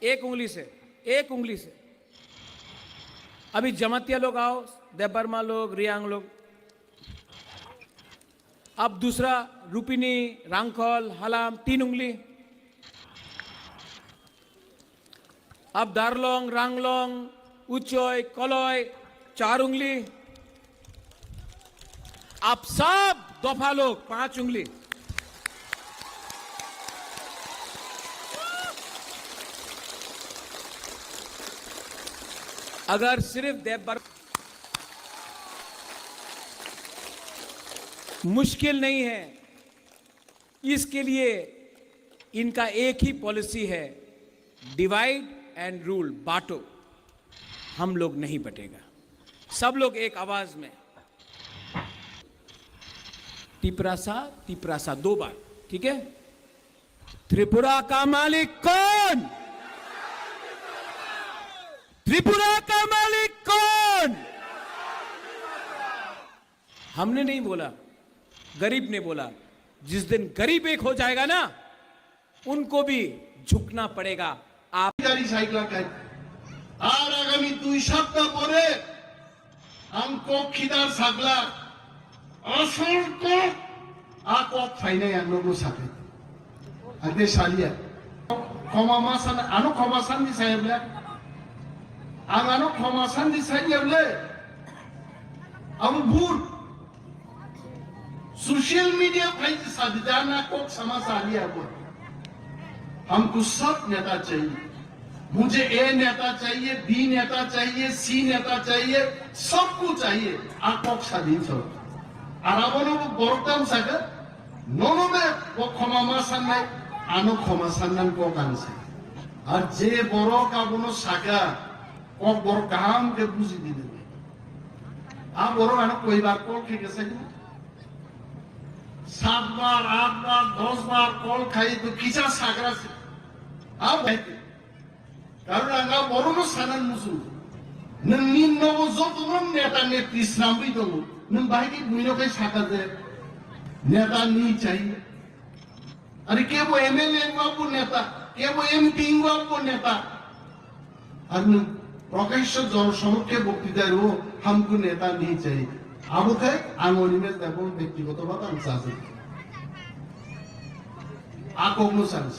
एक उंगली से, एक उंगली से। अभी जमातिया लोग आओ, देबबर्मा लोग, रियांग लोग। अब दूसरा रूपिनी, रांखल, हलाम, 3 उंगली। अब दारलोंग, रांगलोंग, उचोय, कलोय, 4 उंगली। अब सब दोफा लोग 5 उंगली। अगर सिर्फ देवबर मुश्किल नहीं है, इसके लिए इनका एक ही पॉलिसी है, डिवाइड एंड रूल, बांटो। हम लोग नहीं बटेगा, सब लोग एक आवाज में। तिपरासा 2 बार, ठीक है। त्रिपुरा का मालिक कौन? त्रिपुरा का मालिक कौन? हमने नहीं बोला, गरीब ने बोला। जिस दिन गरीब एक हो जाएगा ना, उनको भी झुकना पड़ेगा। आप আর আগামী 2 সপ্তাহ পরে আমকো খিদার সাগলা অসংখ্য আকক ফাইনাই আনলো সাথে আগে সালিয়া ক্ষমা মাসান আনো ক্ষমা সান্দি সাহেবলা আনো ক্ষমা সান্দি সাহেবলে আম ভুল सोशल मीडिया भाई साधिदाना को समाज आ लिया को हमको सब नेता चाहिए। मुझे ए नेता चाहिए, बी नेता चाहिए, सी नेता चाहिए, सबको चाहिए। आकोक स्वाधीन सब आराबनो को बरताम सागर नोनो में वो क्षमा सान्नाय आनो क्षमा सान्नान को कांसे और जे बरो का बनो सागा को बर काम के बुझी दिले आ बरो आनो कोई बार को के कैसे 7 बार 8 बार 10 बार कॉल खाई तो किसा सागरा से आप कहते कारण आंगा बरोनो सानन मुसु नंनि नवो जतनो नेता नेत्री सामबी दो नन बाकी बुइनो के साका दे नेता नहीं चाहिए। अरे के वो एमएलए बाबू नेता, के वो एमपी बाबू नेता अनु प्रकाश जन समक्षे बक्तृता रो हमको नेता नहीं चाहिए। अब थे आंगोनी में देखो व्यक्तिगत बात हम साथ आकोग नो सांस